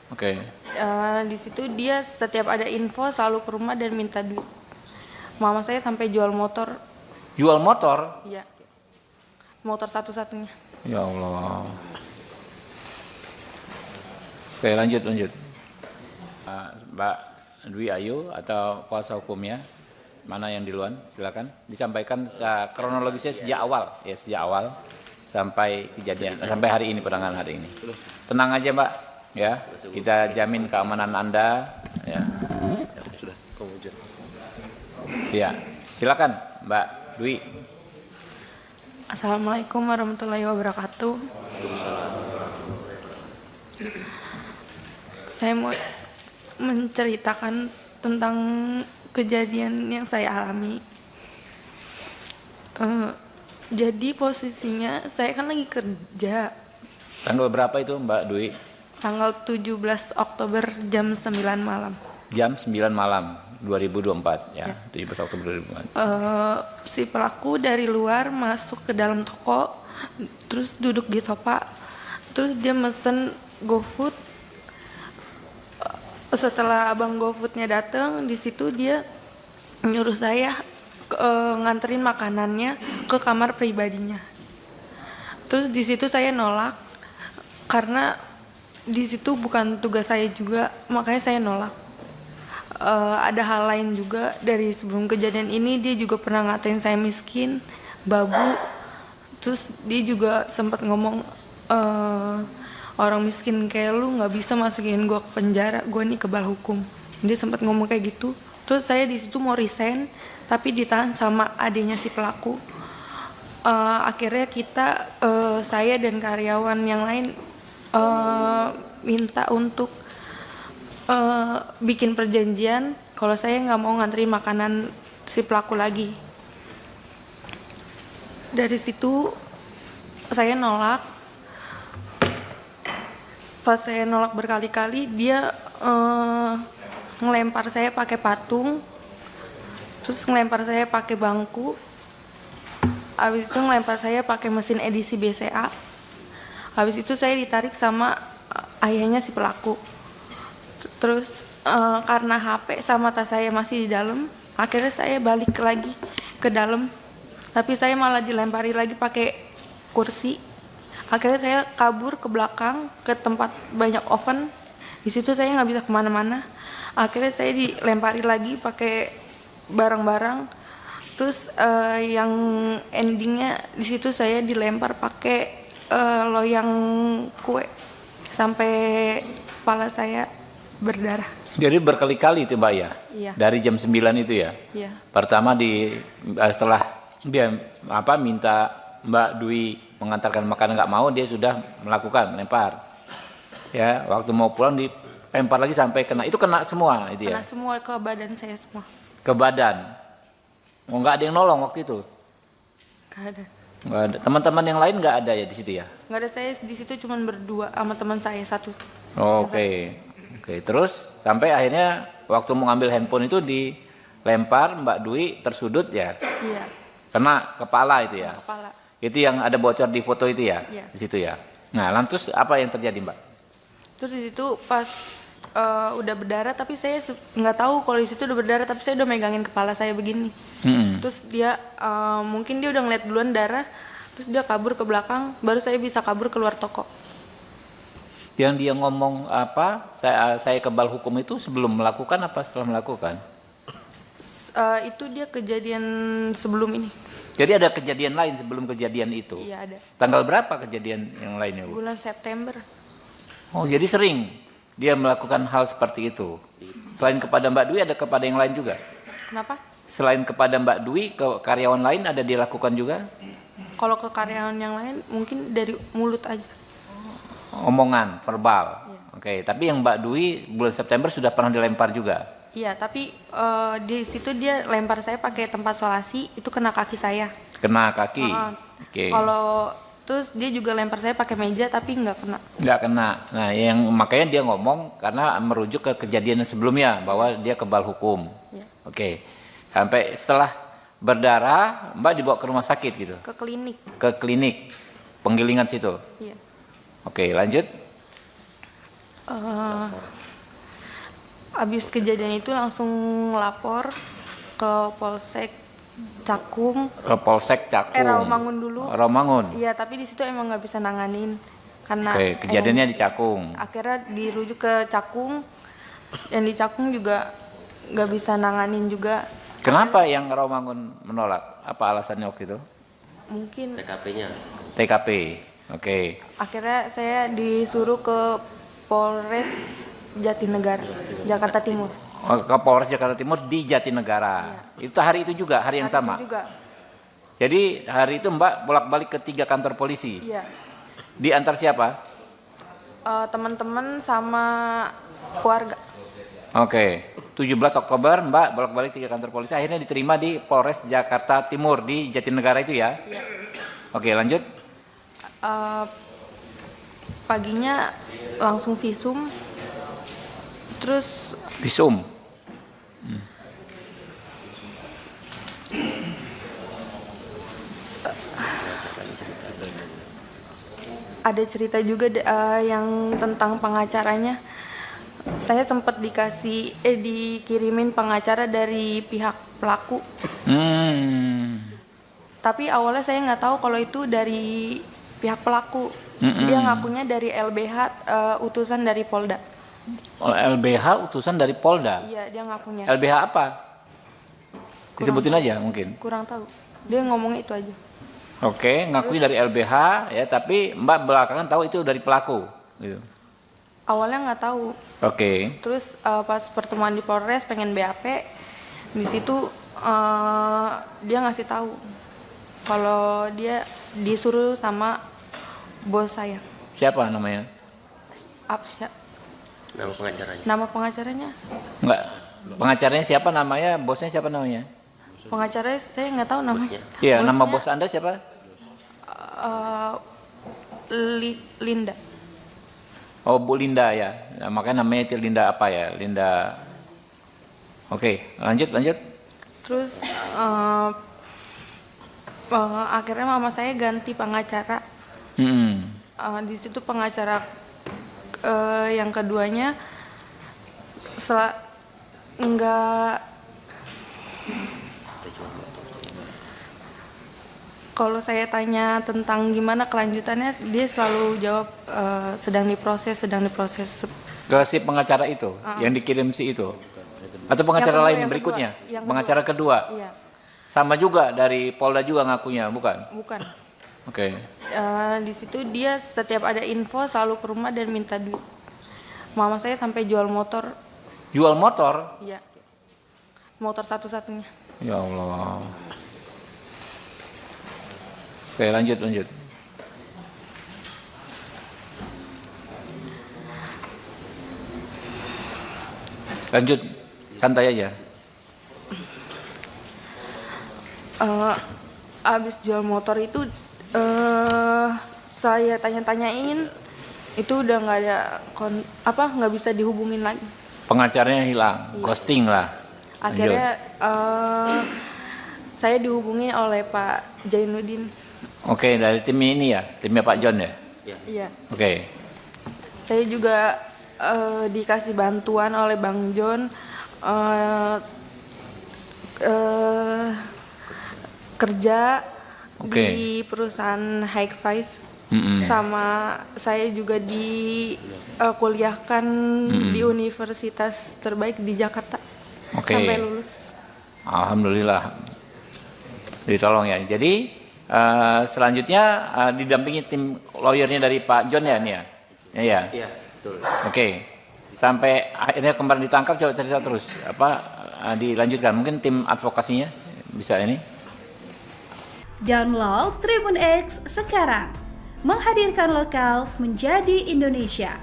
Oke. Di situ dia setiap ada info selalu ke rumah dan minta duit. Mama saya sampai jual motor. Jual motor? Iya. Motor satu-satunya. Ya Allah. Oke, lanjut. Mbak Dwi Ayu atau kuasa hukumnya, mana yang duluan? Silakan disampaikan kronologisnya sejak awal sampai kejadian, sampai hari ini, penanganan hari ini. Tenang aja Mbak, ya. Kita jamin keamanan Anda, ya. Sudah, kemudian. Ya, silakan Mbak Dwi. Assalamualaikum warahmatullahi wabarakatuh. Saya mau menceritakan tentang kejadian yang saya alami. Jadi posisinya saya kan lagi kerja. Tanggal berapa itu Mbak Dwi? Tanggal 17 Oktober jam 9 malam. Jam 9 malam 2024 ya. 17 Oktober 2024. Si pelaku dari luar masuk ke dalam toko, terus duduk di sofa, terus dia mesen GoFood. Setelah abang GoFoodnya datang, di situ dia nyuruh saya nganterin makanannya ke kamar pribadinya. Terus di situ saya nolak karena di situ bukan tugas saya juga, makanya saya nolak. Ada hal lain juga dari sebelum kejadian ini, dia juga pernah ngatain saya miskin, babu. Terus dia juga sempat ngomong, orang miskin kayak lu nggak bisa masukin gue ke penjara, gue nih kebal hukum. Dia sempat ngomong kayak gitu. Terus saya di situ mau resign, tapi ditahan sama adiknya si pelaku. Akhirnya saya dan karyawan yang lain minta untuk bikin perjanjian kalau saya nggak mau nganterin makanan si pelaku lagi. Dari situ saya nolak. Pas saya nolak berkali-kali, dia ngelempar saya pakai patung, terus ngelempar saya pakai bangku, habis itu ngelempar saya pakai mesin edisi BCA. Habis itu saya ditarik sama ayahnya si pelaku. Terus karena HP sama tas saya masih di dalam, akhirnya saya balik lagi ke dalam, tapi saya malah dilempari lagi pakai kursi. Akhirnya saya kabur ke belakang ke tempat banyak oven. Di situ saya nggak bisa kemana-mana. Akhirnya saya dilempari lagi pakai barang-barang. Terus yang endingnya di situ saya dilempar pakai loyang kue sampai kepala saya berdarah. Jadi berkali-kali itu Mbak ya? Iya. Dari jam 9 itu ya? Iya. Pertama setelah dia minta Mbak Dwi mengantarkan makanan nggak mau, dia sudah melakukan melempar. Ya, waktu mau pulang dilempar lagi sampai kena. Itu kena semua itu ya? Kena semua ke badan saya semua. Ke badan. Oh, nggak ada yang nolong waktu itu? Nggak ada. Nggak ada. Teman-teman yang lain nggak ada ya di situ ya? Nggak ada, saya di situ cuma berdua sama teman saya satu. Oke. Terus sampai akhirnya waktu mau ngambil handphone itu dilempar, Mbak Dwi tersudut ya? Iya. Kena kepala itu ya? Kepala. Itu yang ada bocor di foto itu ya? Iya. Di situ ya. Nah, lantas apa yang terjadi, Mbak? Terus di situ pas udah berdarah, tapi saya nggak tahu kalau di situ udah berdarah, tapi saya udah megangin kepala saya begini. Terus dia mungkin dia udah ngeliat duluan darah, terus dia kabur ke belakang, baru saya bisa kabur keluar toko. Yang dia ngomong apa? Saya kebal hukum itu sebelum melakukan apa setelah melakukan? Itu dia kejadian sebelum ini. Jadi ada kejadian lain sebelum kejadian itu? Iya ada. Tanggal berapa kejadian yang lainnya, Bu? Bulan September. Oh, jadi sering dia melakukan hal seperti itu. Selain kepada Mbak Dwi, ada kepada yang lain juga? Kenapa? Selain kepada Mbak Dwi, ke karyawan lain ada dilakukan juga? Kalau ke karyawan yang lain mungkin dari mulut aja. Omongan, verbal. Iya. Oke, tapi yang Mbak Dwi bulan September sudah pernah dilempar juga? Iya, tapi di situ dia lempar saya pakai tempat solasi, itu kena kaki saya. Kena kaki? Oke. Kalau terus dia juga lempar saya pakai meja, tapi nggak kena. Nggak kena. Nah, yang makanya dia ngomong karena merujuk ke kejadian sebelumnya bahwa dia kebal hukum. Iya. Oke. Sampai setelah berdarah, Mbak dibawa ke rumah sakit gitu? Ke klinik. Ke klinik penggilingan situ? Iya. Oke, lanjut. Eh, Habis kejadian itu langsung lapor ke Polsek Cakung. Ke Polsek Cakung. Rawamangun dulu. Rawamangun. Iya, tapi di situ emang nggak bisa nanganin karena Oke, kejadiannya di Cakung. akhirnya dirujuk ke Cakung. Yang di Cakung juga nggak bisa nanganin juga. Kenapa yang Rawamangun menolak? Apa alasannya waktu itu? Mungkin TKP-nya. TKP. Oke. akhirnya saya disuruh ke Polres Jatinegara, Jakarta Timur. Oh, ke Polres Jakarta Timur di Jatinegara. Itu hari itu juga, hari yang Hari sama. itu juga. Jadi hari itu Mbak bolak-balik ke 3 kantor polisi. Iya. Diantar siapa? Teman-teman sama keluarga. Oke. 17 Oktober Mbak bolak-balik 3 kantor polisi. Akhirnya diterima di Polres Jakarta Timur di Jatinegara itu ya. Iya. Oke, lanjut. Paginya langsung visum. Terus Visum. ada cerita juga yang tentang pengacaranya. Saya sempat dikirimin pengacara dari pihak pelaku. Tapi awalnya saya nggak tahu kalau itu dari pihak pelaku. Dia ngakunya dari LBH, utusan dari Polda. Oh, LBH utusan dari Polda. Iya, dia ngakunya. LBH apa? Disebutin aja mungkin. Kurang tahu. Dia ngomongnya itu aja. Oke, ngakui dari LBH ya, tapi Mbak belakangan tahu itu dari pelaku. Gitu. Awalnya nggak tahu. Oke. Terus pas pertemuan di Polres pengen BAP, di situ dia ngasih tahu kalau dia disuruh sama bos saya. Siapa namanya? Absya. Nama pengacaranya. Nama pengacaranya? Enggak. Pengacaranya siapa namanya? Bosnya siapa namanya? Pengacaranya saya nggak tahu namanya. Iya, nama Bosnya, bos Anda siapa? Linda. Oh, Bu Linda ya. Nah, makanya namanya itu Linda apa ya? Linda. Oke, lanjut. Terus akhirnya mama saya ganti pengacara. Di situ pengacara yang keduanya kalau saya tanya tentang gimana kelanjutannya, dia selalu jawab sedang diproses. Ke si pengacara itu yang dikirim si itu. Atau pengacara lain yang berikutnya? Pengacara kedua. Iya. Sama juga dari Polda juga ngakunya, bukan? Bukan. Oke. Di situ dia setiap ada info selalu ke rumah dan minta duit. Mama saya sampai jual motor. Jual motor? Iya. Motor satu-satunya. Ya Allah. Oke, lanjut. Lanjut, santai aja. Abis jual motor itu saya tanya-tanyain, itu udah nggak ada nggak bisa dihubungin lagi. Pengacaranya hilang, ghosting lah. Akhirnya saya dihubungi oleh Pak Jainuddin. Oke, dari tim ini ya, timnya Pak John ya. Iya. Oke. Saya juga dikasih bantuan oleh Bang John kerja di perusahaan High Five. Sama saya juga kuliahkan di universitas terbaik di Jakarta. Sampai lulus. Alhamdulillah ditolong ya. Jadi selanjutnya didampingi tim lawyernya dari Pak John ya ini ya. Iya. Iya, betul. Oke. Sampai akhirnya kemarin ditangkap, coba cerita terus dilanjutkan. Mungkin tim advokasinya bisa ini. Download Tribun X sekarang. Menghadirkan lokal menjadi Indonesia.